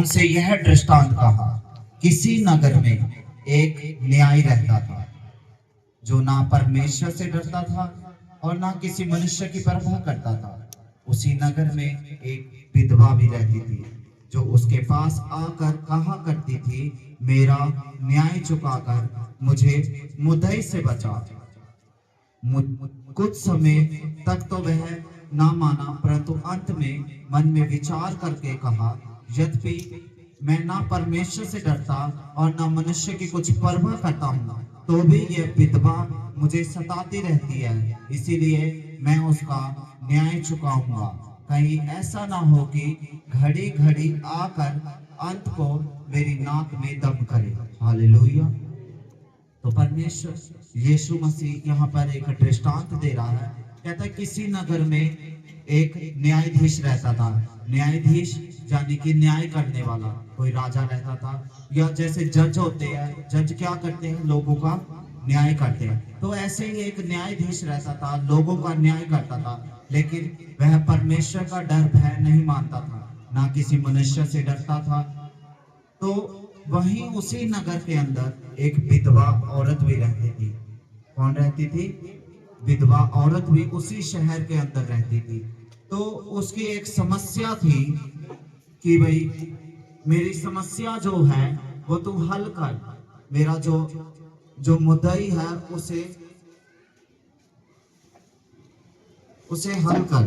उनसे यह दृष्टांत कहा, किसी नगर में एक न्यायी रहता था, जो ना परमेश्वर से डरता था और ना किसी मनुष्य की परवाह करता था। उसी नगर में एक विधवा भी रहती थी, जो उसके पास आकर कहा करती थी, मेरा न्याय चुकाकर मुझे मुद्दई से बचा। कुछ समय तक तो वह ना माना, परंतु अंत में मन में विचार करके कहा, यद्यपि मैं ना परमेश्वर से डरता और ना मनुष्य की कुछ परवाह करता हूँ, तो भी यह विधवा मुझे सताती रहती है, इसीलिए मैं उसका न्याय चुकाऊंगा। कहीं ऐसा ना हो कि घड़ी घड़ी आकर अंत को मेरी नाक में दम करे। हालेलुया। तो परमेश्वर यीशु मसीह यहाँ पर एक दृष्टांत दे रहा है। कहता है किसी नगर में एक न्यायाधीश रहता था। न्यायाधीश यानी कि न्याय करने वाला कोई राजा रहता था, या जैसे जज होते हैं, जज क्या करते हैं, लोगों का न्याय करते हैं। तो ऐसे ही एक न्यायाधीश रहता था, लोगों का न्याय करता था, लेकिन वह परमेश्वर का डर भय नहीं मानता था, ना किसी मनुष्य से डरता था। तो वहीं उसी नगर के अंदर एक विधवा औरत भी रहती थी। कौन रहती थी? विधवा औरत भी उसी शहर के अंदर रहती थी। तो उसकी एक समस्या थी कि भाई मेरी समस्या जो है वो तू हल कर, मेरा जो जो मुद्दई है उसे हल कर।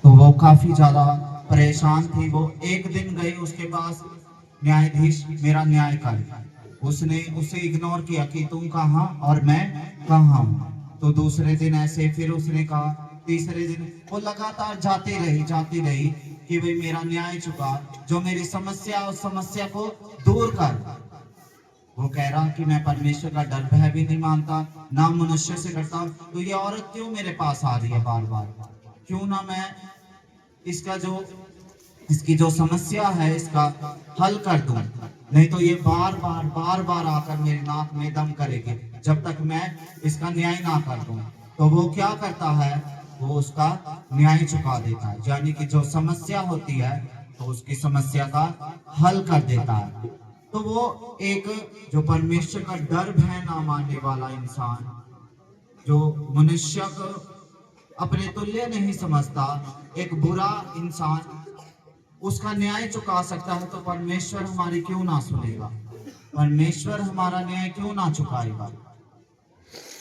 तो वो काफी ज्यादा परेशान थी। वो एक दिन गई उसके पास, न्यायाधीश मेरा न्याय कर। उसने उसे इग्नोर किया कि तुम कहाँ और मैं कहाँ हूँ। तो दूसरे दिन ऐसे फिर उसने कहा, तीसरे दिन वो लगातार जाती रही कि भाई मेरा न्याय चुका, जो मेरी समस्या उस समस्या को दूर कर। वो कह रहा कि मैं परमेश्वर का डर भय भी नहीं मानता, ना मनुष्य से डरता, तो ये औरत क्यों मेरे पास आ रही है बार बार? क्यों ना मैं इसकी जो समस्या है इसका हल कर दूं। नहीं तो ये बार बार आकर मेरी नाक में दम करेगी जब तक मैं इसका न्याय ना कर दूं। तो वो क्या करता है, वो उसका न्याय चुका देता है, यानी कि जो समस्या होती है तो उसकी समस्या का हल कर देता है। तो वो एक जो परमेश्वर का डर भय ना मानने वाला इंसान, जो मनुष्य को अपने तुल्य नहीं समझता, एक बुरा इंसान उसका न्याय चुका सकता है, तो परमेश्वर हमारी क्यों ना सुनेगा? परमेश्वर हमारा न्याय क्यों ना चुकाएगा?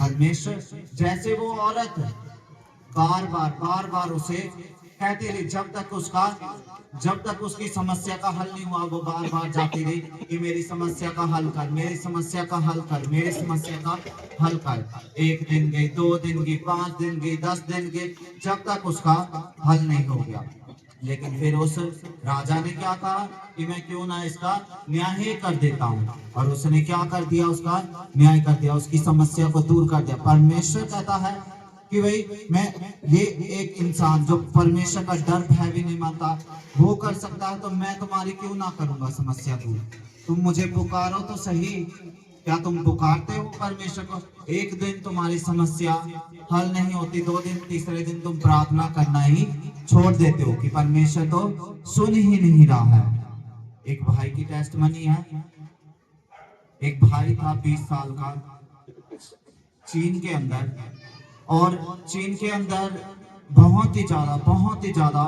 परमेश्वर जैसे वो औरत बार बार उसे कहती रही, जब तक उसकी समस्या का हल नहीं हुआ, वो बार बार जाती रही कि मेरी समस्या का हल कर, मेरी समस्या का हल कर, मेरी समस्या का हल कर। 1 दिन गई, 2 दिन गई, 5 दिन गई, 10 दिन गई, जब तक उसका हल नहीं हो गया। लेकिन फिर उस राजा ने क्या कहा कि मैं क्यों ना इसका न्याय कर देता हूँ, और उसने क्या कर दिया, उसका न्याय कर दिया, उसकी समस्या को दूर कर दिया। परमेश्वर कहता है कि भाई मैं ये एक इंसान जो परमेश्वर का डर भय भी नहीं मानता वो कर सकता है, तो मैं तुम्हारी क्यों ना करूंगा समस्या दूर? तुम मुझे पुकारो तो सही। क्या तुम पुकारते हो परमेश्वर को? एक दिन तुम्हारी समस्या हल नहीं होती, 2 दिन, तीसरे दिन तुम प्रार्थना करना ही छोड़ देते हो कि परमेश्वर तो सुन ही नहीं रहा है। एक भाई की टेस्टमनी है। एक भाई था 20 साल का, चीन के अंदर, और चीन के अंदर बहुत ही ज्यादा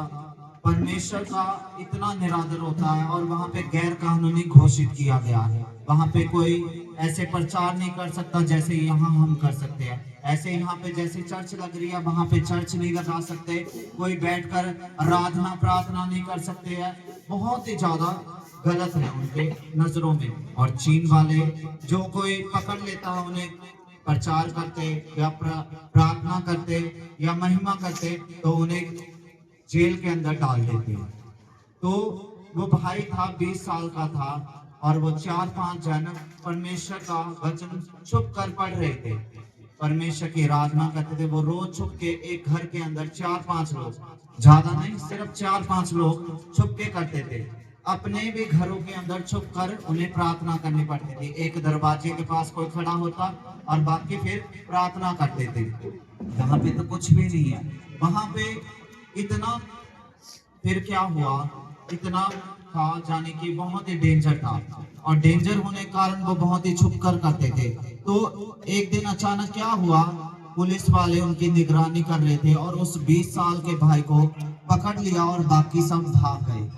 परमेश्वर का इतना निरादर होता है, और वहां पे गैर कानूनी घोषित किया गया है। वहां पे कोई ऐसे प्रचार नहीं कर सकता जैसे यहाँ हम कर सकते हैं। ऐसे यहाँ पे जैसे चर्च लग रही है वहां पे चर्च नहीं लगा सकते, कोई बैठकर आराधना प्रार्थना नहीं कर सकते हैं। बहुत ही ज्यादा गलत है उनके नजरों में। और चीन वाले जो कोई पकड़ लेता है, उन्हें प्रचार करते या प्रार्थना करते या महिमा करते, तो उन्हें जेल के अंदर डाल देते हैं। तो वो भाई था, 20 साल का था, और वो 4-5 जन परमेश्वर का वचन छुप कर पढ़ रहे थे, परमेश्वर की आराधना करते थे। वो रोज छुप के एक घर के अंदर 4-5 लोग, ज्यादा नहीं, सिर्फ 4-5 लोग छुप के करते थे। अपने भी घरों के अंदर छुप कर उन्हें प्रार्थना करनी पड़ती थी। एक दरवाजे के पास कोई खड़ा होता, और बाकी फिर प्रार्थना करते थे। यहाँ पे तो कुछ भी नहीं है। वहां पे इतना, फिर क्या हुआ, इतना था जाने की बहुत ही डेंजर था, और डेंजर होने के कारण वो बहुत ही छुप कर करते थे। तो एक दिन अचानक क्या हुआ, पुलिस वाले उनकी निगरानी कर रहे थे और उस 20 साल के भाई को पकड़ लिया और बाकी सब भाग गए।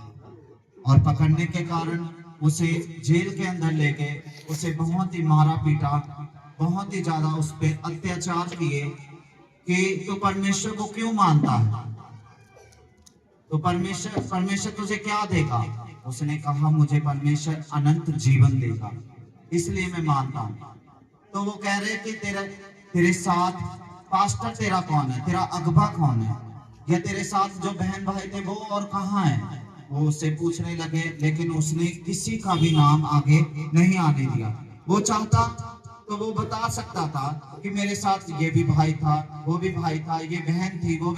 और पकड़ने के कारण उसे जेल के अंदर ले गए, उसे बहुत ही मारा पीटा, बहुत ही ज्यादा उस पर अत्याचार किए कि तू परमेश्वर को क्यों मानता है, तो परमेश्वर परमेश्वर तुझे क्या देगा। उसने कहा मुझे परमेश्वर अनंत जीवन देगा, इसलिए मैं मानता हूँ। तो वो कह रहे कि तेरे तेरे साथ पास्टर तेरा कौन है, तेरा अगबा कौन है, या तेरे साथ जो बहन भाई थे वो और कहाँ है। वो उससे पूछने लगे, लेकिन उसने किसी का भी नाम आगे नहीं आने दिया। वो चाहता तो वो बता सकता था कि मेरे साथ ये भी भाई था, वो भी भाई था, ये बहन थी, वो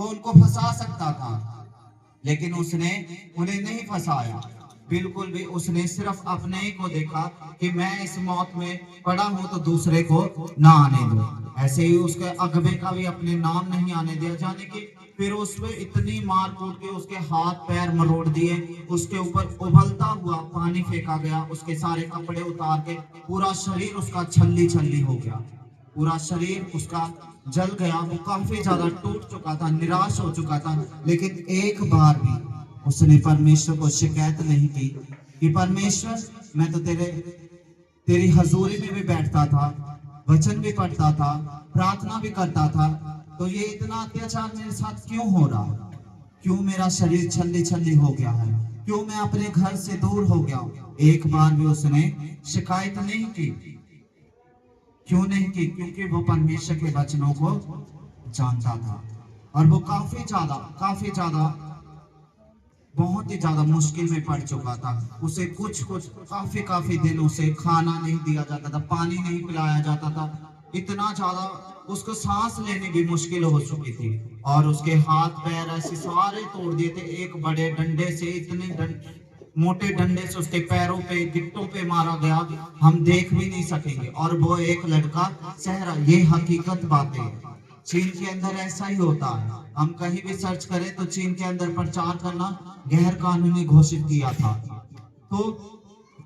उनको फंसा सकता था, लेकिन उसने उन्हें नहीं फंसाया बिल्कुल भी। उसने सिर्फ अपने ही को देखा कि मैं इस मौत में पड़ा हूं तो दूसरे को ना आने दो। ऐसे ही उसके अगबे का भी अपने नाम नहीं आने दिया, जाने की फिर उस पे इतनी मार कूट के उसके हाथ पैर मरोड़ दिए, उसके ऊपर उबलता हुआ पानी फेंका गया, उसके सारे कपड़े उतार के पूरा शरीर उसका छल्ली छल्ली हो गया, पूरा शरीर उसका जल गया। वो काफी ज्यादा टूट चुका था, निराश हो चुका था, लेकिन एक बार भी उसने परमेश्वर को शिकायत नहीं की कि परमेश्वर मैं तो तेरी हजूरी में भी बैठता था, वचन भी पढ़ता था, प्रार्थना भी करता था, तो ये इतना अत्याचार मेरे साथ क्यों हो रहा है, क्यों मेरा शरीर छल्ली छल्ली हो गया है, क्यों मैं अपने घर से दूर हो गया हूं। एक बार भी उसने शिकायत नहीं की। क्यों नहीं की? क्योंकि वो परमेश्वर के वचनों को जानता था, और वो काफी ज्यादा बहुत ही ज्यादा मुश्किल में पड़ चुका था। उसे कुछ काफी दिन उसे खाना नहीं दिया जाता था, पानी नहीं पिलाया जाता था, इतना ज्यादा उसको सांस लेने की मुश्किल हो चुकी थी। और उसके हाथ पैर ऐसे सारे तोड़ दिए थे, एक बड़े डंडे से, मोटे डंडे से उसके पैरों पे गिट्टों पे मारा गया, हम देख भी नहीं सकेंगे। और वो एक लड़का सहरा, ये हकीकत बातें हैं। चीन के अंदर ऐसा ही होता है, हम कहीं भी सर्च करें तो चीन के अंदर प्रचार करना गैर कानूनी घोषित किया था। तो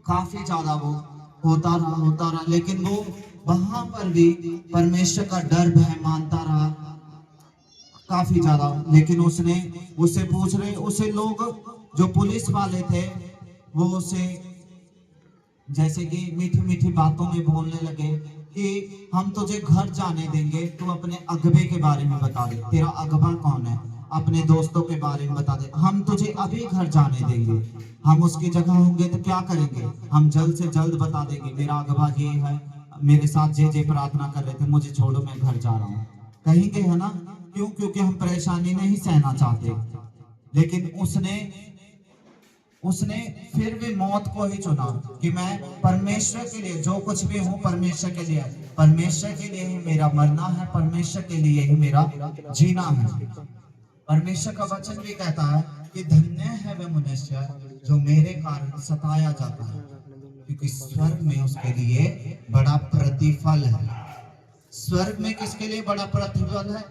काफी ज्यादा वो होता रहा, लेकिन वो वहां पर भी परमेश्वर का डर भय मानता रहा काफी ज्यादा। लेकिन उसे पूछ रहे, उसे लोग जो पुलिस वाले थे वो उसे जैसे कि मीठी मीठी बातों में बोलने लगे कि हम तुझे घर जाने देंगे, तू अपने अगबे के बारे में बता दे, तेरा अगबा कौन है, अपने दोस्तों के बारे में बता दे, हम तुझे अभी घर जाने देंगे। हम उसकी जगह होंगे तो क्या करेंगे, हम जल्द से जल्द बता देंगे मेरा अगबा ये है, मेरे साथ जे प्रार्थना कर रहे थे, मुझे छोड़ो मैं घर जा रहा हूँ, कहेंगे है ना। क्यों? क्योंकि हम परेशानी नहीं सहना चाहते। लेकिन उसने फिर भी मौत को ही चुना कि मैं परमेश्वर के लिए जो कुछ भी हूँ, परमेश्वर के लिए ही मेरा मरना है, परमेश्वर के लिए ही मेरा जीना है। परमेश्वर का वचन भी कहता है कि धन्य है वह मनुष्य जो मेरे कारण सताया जाता है, क्योंकि स्वर्ग में उसके लिए बड़ा प्रतिफल है। स्वर्ग में किसके लिए बड़ा प्रतिफल है?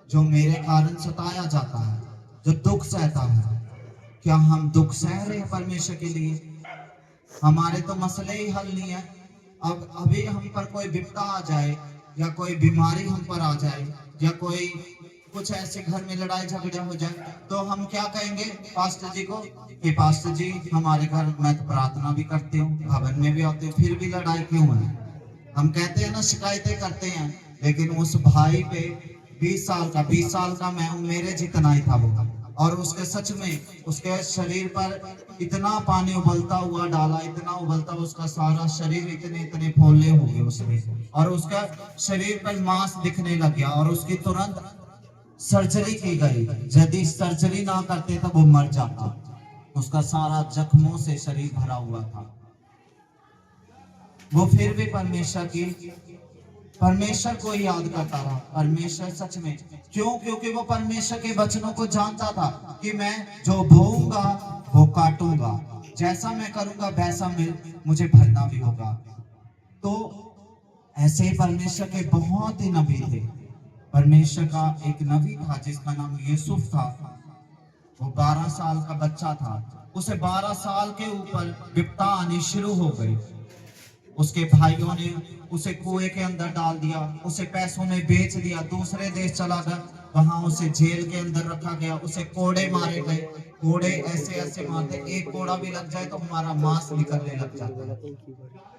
जो मेरे कारण सताया जाता है, जो दुख सहता है। क्या हम दुख सह रहे हैं परमेश्वर के लिए? हमारे तो मसले ही हल नहीं है। अब अभी हम पर कोई विपदा आ जाए, या कोई बीमारी हम पर आ जाए, या कोई कुछ ऐसे घर में लड़ाई झगड़ा हो जाए, तो हम क्या कहेंगे पास्टर जी को कि पास्टर जी हमारे घर, मैं तो प्रार्थना भी करती हूँ, भवन में भी आती हूँ, फिर भी लड़ाई क्यों है? हम कहते हैं ना, शिकायतें करते हैं। लेकिन उस भाई पे 20 साल का मैं हूँ, मेरे जितना ही था वो, और उसके सच में उसके शरीर पर इतना पानी उबलता हुआ डाला, इतना उबलता, उसका सारा शरीर इतने फोले हो गए उसमें, और उसका शरीर पर मांस दिखने लग गया, और उसकी तुरंत सर्जरी की गई। यदि सर्जरी ना करते तो वो मर जाता। उसका सारा जख्मों से शरीर भरा हुआ था। वो फिर भी परमेश्वर को ही याद करता रहा। परमेश्वर सच में, क्यों? क्योंकि वो परमेश्वर के वचनों को जानता था कि मैं जो बोऊंगा वो काटूंगा, जैसा मैं करूंगा वैसा मुझे भरना भी होगा। तो ऐसे ही परमेश्वर के बहुत ही नबी थे। परमेश्वर का एक नबी था जिसका नाम यूसुफ था। वो 12 साल का बच्चा था। उसे 12 साल के ऊपर विपदा आनी शुरू हो गई। उसके भाइयों ने उसे कुएं के अंदर डाल दिया, उसे पैसों में बेच दिया, दूसरे देश चला गया, वहां उसे जेल के अंदर रखा गया, उसे कोड़े मारे गए। कोड़े ऐसे ऐसे मारते, एक कोड़ा भी लग जाए तो हमारा मांस निकलने लग जाता है।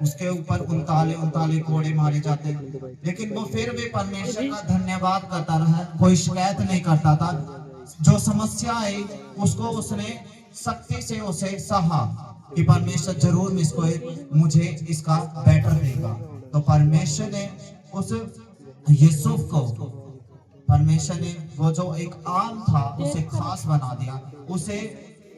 उसके ऊपर उनताले उनताले कोड़े मारे जाते हैं, लेकिन वो फिर भी परमेश्वर का धन्यवाद करता रहा, कोई शिकायत नहीं करता था। जो समस्या आई उसको उसने सख्ती से उसे सहा कि परमेश्वर जरूर मुझे इसका बेटर देगा। तो परमेश्वर ने उस यूसुफ को, परमेश्वर ने वो जो एक आम था उसे खास बना दिया। उसे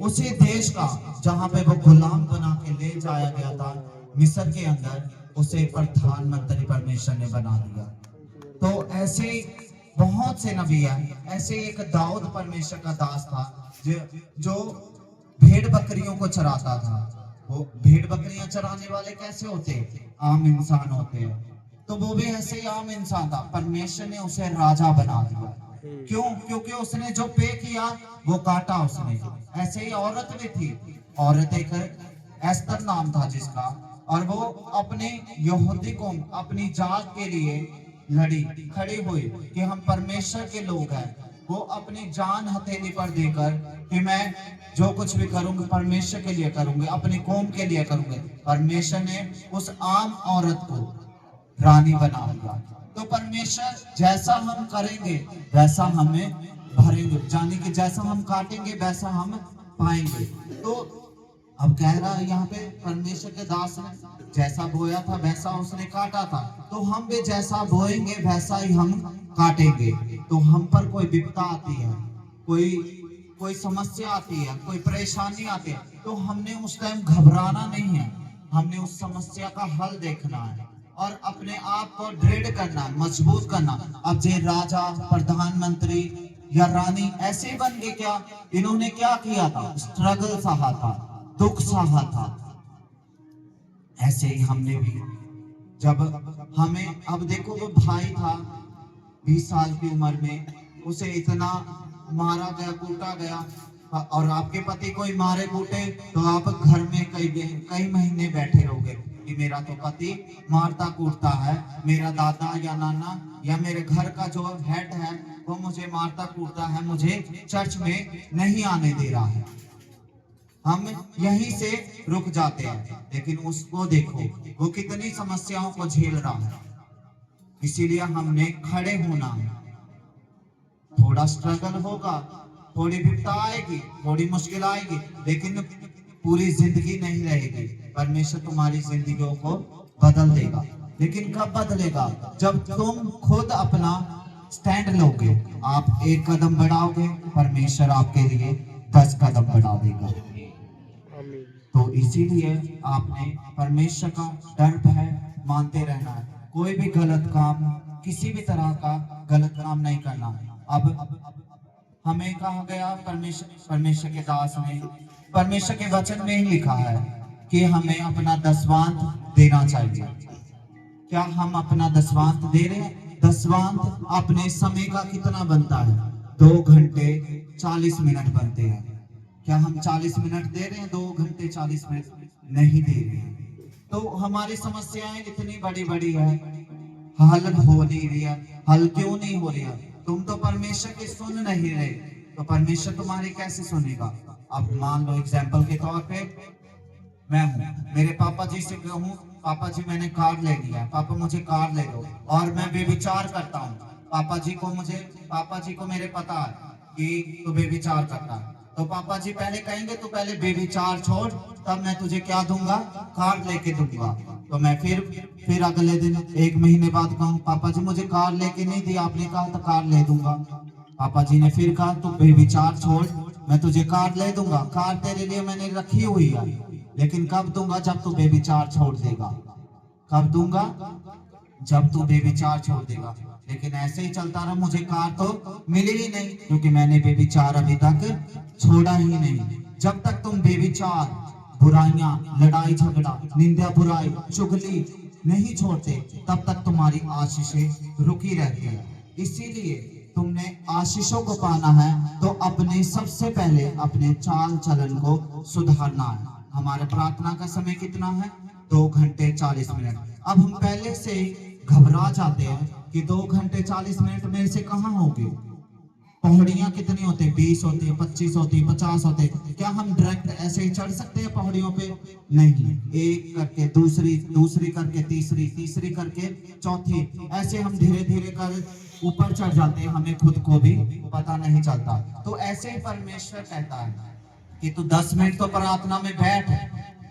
उसी देश का जहां पे वो गुलाम बना के ले जाया गया था मिस्र के अंदर, उसे प्रधानमंत्री परमेश्वर ने बना दिया। तो ऐसे बहुत से नबी हैं। ऐसे एक दाऊद परमेश्वर का दास था जो भेड़ बकरियों को चराता था। वो भेड़ बकरियां चराने वाले कैसे होते? आम इंसान होते हैं। तो वो भी ऐसे ही आम इंसान था। परमेश्वर ने उसे राजा बना दिया। क्यों? क्योंकि उसने जो पे किया वो काटा उसने। ऐसे ही औरत भी थी। औरत एक एस्तर नाम था जिसका, और वो अपने यहूदी को अपनी जात के लिए लड़ी, खड़ी हुई कि हम परमेश्वर के लोग हैं। वो अपनी जान हथेली पर देकर कि मैं जो कुछ भी करूंगी परमेश्वर के लिए करूंगी, अपनी कौम के लिए करूंगी। परमेश्वर ने उस आम औरत को रानी बना दिया। तो परमेश्वर जैसा हम करेंगे वैसा हमें भरेंगे, यानी कि जैसा हम काटेंगे वैसा हम पाएंगे। तो अब कह रहा है यहाँ पे परमेश्वर के दास ने जैसा बोया था वैसा उसने काटा था। तो हम भी जैसा बोएंगे वैसा ही हम काटेंगे। तो हम पर कोई विपदा आती है, कोई समस्या आती है, कोई परेशानी आती है, तो हमने उस टाइम घबराना नहीं है। हमने उस समस्या का हल देखना है और अपने आप को दृढ़ करना, मजबूत करना। अब जे राजा, प्रधानमंत्री या रानी ऐसे बन गए क्या? इन्होंने क्या किया था? स्ट्रगल सहा था, दुख सहा था। ऐसे ही हमने भी, जब हमें, अब देखो वो भाई था 20 साल की उम्र में, उसे इतना मारा गया, कूटा गया, और आपके पति कोई मारे कूटे तो आप घर में कई महीने बैठे रहोगे कि मेरा तो पति मारता कूटता है, मेरा दादा या नाना या मेरे घर का जो हेड है वो मुझे मारता कूटता है, मुझे चर्च में नहीं आने दे रहा है। हम यहीं से रुक जाते हैं, लेकिन उसको देखो वो कितनी समस्याओं को झेल रहा है। इसीलिए हमने खड़े होना है। थोड़ा स्ट्रगल होगा, थोड़ी विपदा आएगी, थोड़ी मुश्किल आएगी, लेकिन पूरी जिंदगी नहीं रहेगी। परमेश्वर तुम्हारी जिंदगियों को बदल देगा। लेकिन कब बदलेगा? जब तुम खुद अपना स्टैंड लोगे। आप एक कदम बढ़ाओगे, परमेश्वर आपके लिए 10 कदम बढ़ा देगा। तो इसीलिए आपने परमेश्वर का डर भय मानते रहना है। कोई भी गलत काम, किसी भी तरह का गलत काम नहीं करना। अब हमें कहा गया, परमेश्वर के दास ने, परमेश्वर के वचन में ही लिखा है कि हमें अपना दसवांत देना चाहिए। क्या हम अपना दसवांत दे रहे हैं? दसवांत अपने समय का कितना बनता है? 2 घंटे 40 मिनट बनते हैं। क्या हम 40 मिनट दे रहे हैं? 2 घंटे 40 मिनट नहीं दे रहे हैं। तो हमारी समस्याएं इतनी बड़ी बड़ी है, हल हो नहीं रही है। हल क्यों नहीं हो रही है? तुम तो परमेश्वर की सुन नहीं रहे, तो परमेश्वर तुम्हारी कैसे सुनेगा? अब मान लो एग्जाम्पल के तौर पे मैं हूँ, मेरे पापा जी से कहूँ, पापा जी मैंने कार ले लिया, पापा मुझे कार ले दो, और मैं बेविचार करता हूँ। पापा जी को मेरे पता है कि तू बेविचार करता है, तो पापा जी पहले कहेंगे तू पहले बेविचार छोड़, तब मैं तुझे क्या दूंगा? कार लेके दूंगा। तो मैं फिर अगले दिन 1 महीने बाद कहूँ, पापा जी मुझे कार लेके नहीं दी, आपने कहा था कार ले दूंगा। पापा जी ने फिर कहा तू बेविचार छोड़, मैं तुझे कार ले दूंगा। कार तेरे लिए मैंने रखी हुई है, लेकिन कब दूंगा? जब तू बेविचार छोड़ देगा। कब दूंगा? जब तू बेविचार छोड़ देगा। लेकिन ऐसे ही चलता रहा, मुझे कार तो मिली ही नहीं, क्योंकि मैंने बेविचार अभी तक छोड़ा ही नहीं। जब तक तुम बेविचार, बुराइयां, लड़ाई झगड़ा, निंदा बुराई, चुगली, नहीं छोड़ते तब तक तुम्हारी आशीषें रुकी रहती है। इसीलिए तुमने आशीषों को पाना है तो अपने सबसे पहले अपने चाल चलन को सुधारना है। हमारे प्रार्थना का समय कितना है? 2 घंटे 40 मिनट। अब हम पहले से ही घबरा जाते हैं कि 2 घंटे 40 मिनट मेरे से कहाँ होगी। पहाड़ियाँ कितनी होती है? 20 होती है, 25 होती है, 50 होते हैं। क्या हम डायरेक्ट ऐसे ही चढ़ सकते हैं पहाड़ियों पे? नहीं, एक करके दूसरी, दूसरी करके तीसरी, तीसरी करके चौथी, ऐसे हम धीरे धीरे कर ऊपर चढ़ जाते हैं, हमें खुद को भी पता नहीं चलता। तो ऐसे ही परमेश्वर कहता है कि तू 10 मिनट तो प्रार्थना में बैठ,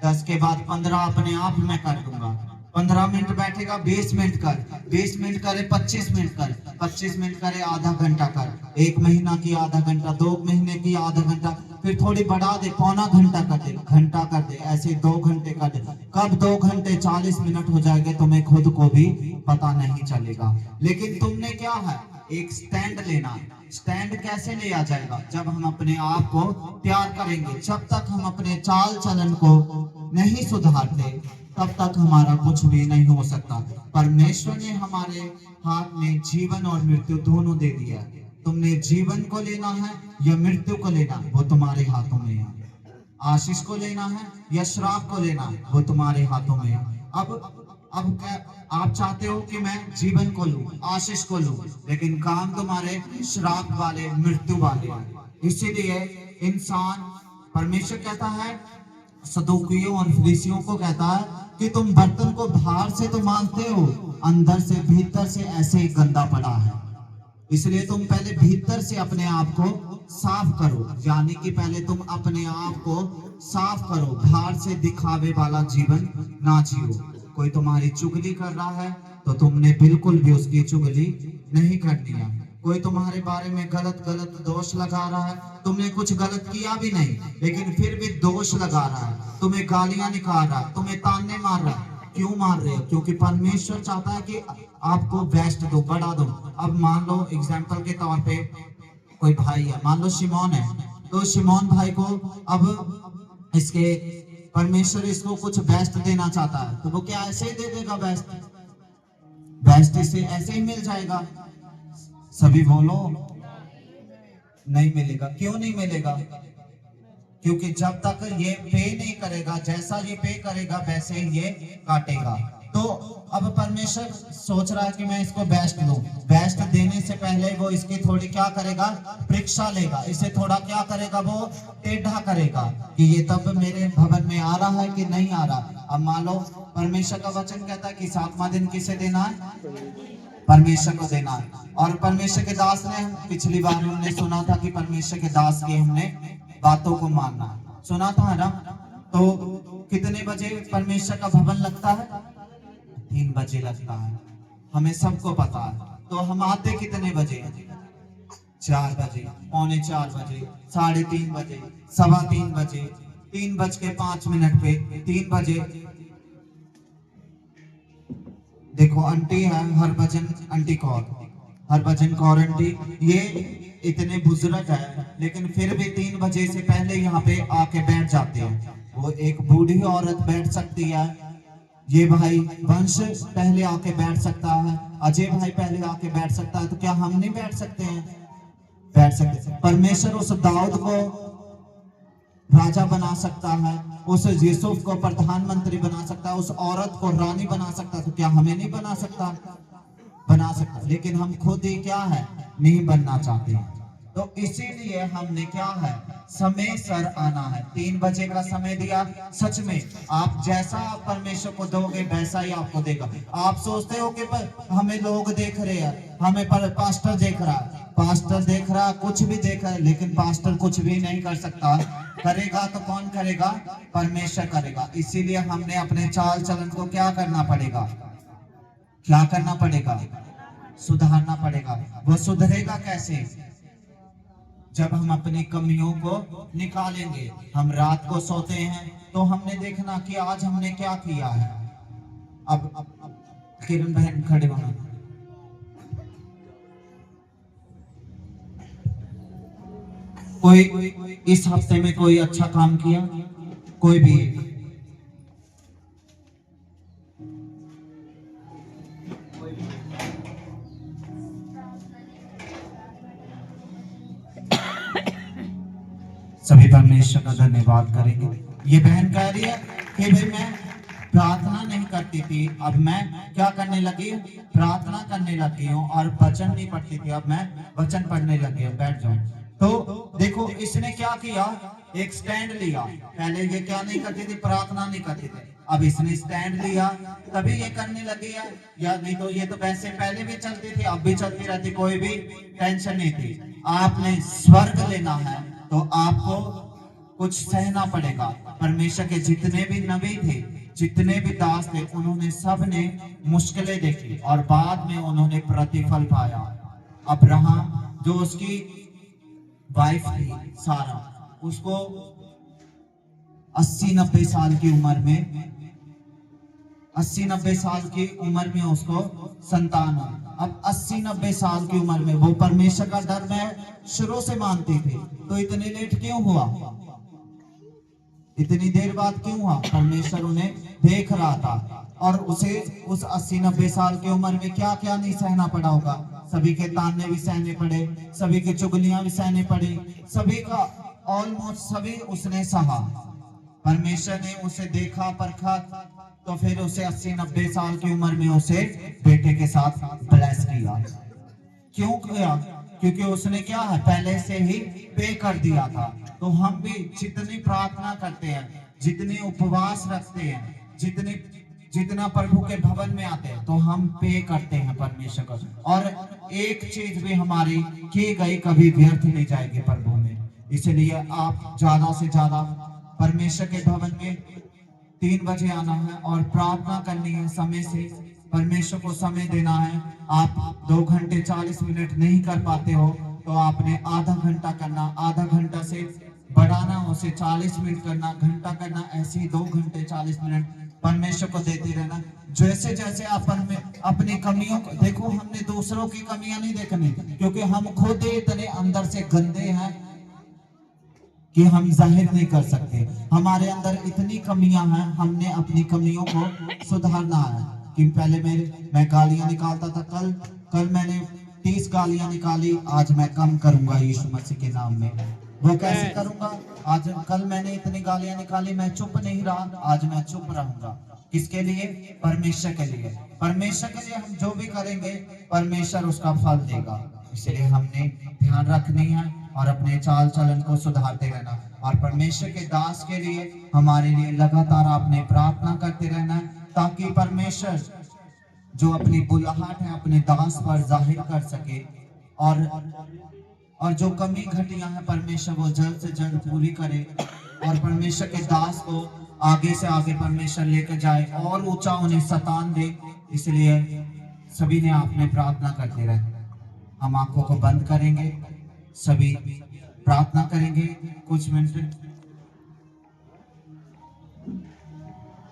10 के बाद 15 अपने आप मैं कर दूंगा। 15 मिनट बैठेगा, 20 मिनट कर, 20 मिनट करे 25 मिनट कर, 25 मिनट करे आधा घंटा कर, 1 महीना की आधा घंटा, 2 महीने की आधा घंटा, फिर थोड़ी बढ़ा दे, पौना घंटा कर दे, घंटा कर दे, ऐसे 2 घंटे कर दे। कब 2 घंटे 40 मिनट हो जाएंगे तुम्हें खुद को भी पता नहीं चलेगा। लेकिन तुमने क्या है? एक स्टैंड लेना। स्टैंड कैसे लिया जाएगा? जब हम अपने आप को तैयार करेंगे। जब तक हम अपने चाल चलन को नहीं सुधारते तब तक हमारा कुछ भी नहीं हो सकता। परमेश्वर ने हमारे हाथ में जीवन और मृत्यु दोनों दे दिया। तुमने जीवन को लेना है या मृत्यु को लेना, वो तुम्हारे हाथों में है। आशीष को लेना है या श्राप को लेना, वो तुम्हारे हाथों में है। अब क्या आप चाहते हो कि मैं जीवन को लूं, आशीष को लूं, लेकिन काम तुम्हारे श्राप वाले, मृत्यु वाले। इसीलिए इंसान, परमेश्वर कहता है सदूकियों और फरीसियों को कहता है कि तुम बर्तन को बाहर से तो मांगते हो, अंदर से भीतर से ऐसे ही गंदा पड़ा है। इसलिए तुम पहले भीतर से अपने आप को साफ करो, यानी कि पहले तुम अपने आप को साफ करो, बाहर से दिखावे वाला जीवन ना जियो। कोई तुम्हारी चुगली कर रहा है तो तुमने बिल्कुल भी उसकी चुगली नहीं करनी है। कोई तुम्हारे बारे में गलत गलत दोष लगा रहा है, तुमने कुछ गलत किया भी नहीं, लेकिन फिर भी दोष लगा रहा है, तुम्हें गालियां निकाल रहा है, तुम्हें ताने मार रहा है। क्यों मार रहे हो? क्योंकि परमेश्वर चाहता है कि आपको बेस्ट दो, बढ़ा दो। अब मान लो एग्जाम्पल के तौर पे कोई भाई है, मान लो शिमोन है, तो शिमोन भाई को अब इसके परमेश्वर इसको कुछ बेस्ट देना चाहता है, तो वो क्या ऐसे ही दे देगा? बेस्ट इसे ऐसे ही मिल जाएगा? सभी बोलो, नहीं मिलेगा। क्यों नहीं मिलेगा? क्योंकि जब तक ये पे नहीं करेगा, जैसा ये पे करेगा वैसे ही ये काटेगा। तो अब परमेश्वर सोच रहा है कि मैं इसको बेस्ट दूं। बेस्ट देने से पहले वो इसकी थोड़ी क्या करेगा? परीक्षा लेगा, इसे थोड़ा क्या करेगा? वो टेढ़ा करेगा कि ये तब मेरे भवन में आ रहा है कि नहीं आ रहा। अब मान लो परमेश्वर का वचन कहता है कि 7वां दिन किसे देना है? परमेश्वर को देना है। और परमेश्वर के दास ने, पिछली बार हमने सुना था कि परमेश्वर के दास की हमने बातों को मानना सुना था ना। तो कितने बजे परमेश्वर का भवन लगता है? 3 बजे लगता है, हमें सबको पता है। तो हम आते कितने बजे? 4 बजे, पौने 4 बजे, 3:30 बजे, 3:15 बजे, 3:05 पे 3 बजे। देखो आंटी है, हरभजन कौर आंटी, ये इतने बुजुर्ग है लेकिन फिर भी 3 बजे से पहले यहाँ पे आके बैठ जाते हैं। वो एक बूढ़ी औरत बैठ सकती है, ये भाई वंश पहले आके बैठ सकता है, अजय भाई पहले आके बैठ सकता है, तो क्या हम नहीं बैठ सकते हैं? बैठ सकते। परमेश्वर उस दाऊद को राजा बना सकता है, उस यूसुफ को प्रधानमंत्री बना सकता है, उस औरत को रानी बना सकता है, तो क्या हमें नहीं बना सकता? बना सकता। लेकिन हम खुद ही क्या है? नहीं बनना चाहते। तो इसीलिए हमने क्या है? समय सर आना है। 3 बजे का समय दिया, सच में आप जैसा परमेश्वर को दोगे वैसा ही आपको देगा। आप सोचते हो कि हमें लोग देख रहे हैं, हमें पास्टर देख रहा है, पास्टर देख रहा, कुछ भी देख रहा है, लेकिन पास्टर कुछ भी नहीं कर सकता। करेगा तो कौन करेगा? परमेश्वर करेगा। इसीलिए हमने अपने चाल चलन को क्या करना पड़ेगा? क्या करना पड़ेगा? सुधारना पड़ेगा। वो सुधरेगा कैसे? जब हम अपनी कमियों को निकालेंगे। हम रात को सोते हैं तो हमने देखना कि आज हमने क्या किया है। अब किरण बहन खड़े होना। कोई इस हफ्ते में कोई अच्छा काम किया? कोई भी? सभी परमेश्वर का धन्यवाद करेंगे। ये बहन कह रही है कि भाई मैं प्रार्थना नहीं करती थी, अब मैं क्या करने लगी, प्रार्थना करने लगी हूँ, और वचन नहीं पढ़ती थी, अब मैं वचन पढ़ने लगी हूँ। बैठ जाऊं। तो देखो इसने क्या किया, एक स्टैंड लिया। पहले ये क्या नहीं करती थी, प्रार्थना नहीं करती थी, अब इसने स्टैंड लिया तभी ये करने लगी है। या नहीं तो ये तो वैसे पहले भी चलती थी, अब भी चलती रहती, कोई भी टेंशन नहीं थी। आपने स्वर्ग लेना है तो आपको कुछ सहना पड़ेगा। परमेश्वर के जितने भी नबी थे, जितने भी दास थे, उन्होंने सब ने मुश्किलें देखी और बाद में उन्होंने प्रतिफल पाया। अब्राहम जो उसकी वाइफ थी सारा, उसको 80-90 साल की उम्र में 80-90 साल की उम्र में उसको संतान हुआ। अब 80-90 साल की उम्र में वो परमेश्वर का डर में शुरू से मानती थी, तो इतने लेट क्यों हुआ, इतनी देर बाद क्यों हुआ? परमेश्वर उन्हें देख रहा था और उसे उस 80-90 साल की उम्र में क्या क्या नहीं सहना पड़ा होगा। सभी के ताने भी सहने पड़े, सभी की चुगलियां भी सहने पड़ी, सभी का ऑलमोस्ट सभी उसने सहा। परमेश्वर ने उसे देखा परखा, तो फिर उसे 80-90 साल की उम्र में उसे बेटे के साथ ब्लेस किया। क्यों किया? क्योंकि उसने क्या है, पहले से ही पे कर दिया था। तो हम भी जितनी प्रार्थना करते हैं, जितने उपवास रखते हैं, जितना प्रभु के भवन में आते हैं, तो हम पे करते हैं परमेश्वर को, और एक चीज भी हमारी की गई कभी व्यर्थ नहीं जाएगी प्रभु में। इसलिए आप ज्यादा से ज्यादा परमेश्वर के भवन में 3 बजे आना है और प्रार्थना करनी है, समय से परमेश्वर को समय देना है। आप 2 घंटे 40 मिनट नहीं कर पाते हो तो आपने आधा घंटा करना, आधा घंटा से बढ़ाना, उसे 40 मिनट करना, घंटा करना, ऐसे ही 2 घंटे 40 मिनट परमेश्वर को देते रहना। जैसे जैसे आप अपनी कमियों को देखो, हमने दूसरों की कमियां नहीं देखनी, क्योंकि हम खुद इतने अंदर से गंदे हैं कि हम जाहिर नहीं कर सकते। हमारे अंदर इतनी कमियां हैं, हमने अपनी कमियों को सुधारना है। कि पहले मैं गालियां निकालता था, कल मैंने 30 गालियां निकाली, आज मैं कम करूंगा यीशु मसीह के नाम में। वो कैसे करूंगा? आज कल मैंने इतनी गालियां निकाली, मैं चुप नहीं रहा, आज मैं चुप रहूंगा। किसके लिए? परमेश्वर के लिए। परमेश्वर के लिए हम जो भी करेंगे परमेश्वर उसका फल देगा। इसलिए हमने ध्यान रखनी है और अपने चाल चलन को सुधारते रहना, और परमेश्वर के दास के लिए हमारे लिए लगातार आपने प्रार्थना करते रहना है, ताकि परमेश्वर जो अपनी बुलाहट है अपने दास पर जाहिर कर सके, और जो कमी घटियां हैं परमेश्वर वो जल्द से जल्द पूरी करे, और परमेश्वर के दास को आगे से आगे परमेश्वर लेकर जाए और ऊंचा उन्हें सतान दे। इसलिए सभी ने आपने प्रार्थना करते रहे। हम आंखों को बंद करेंगे, सभी प्रार्थना करेंगे कुछ मिनट।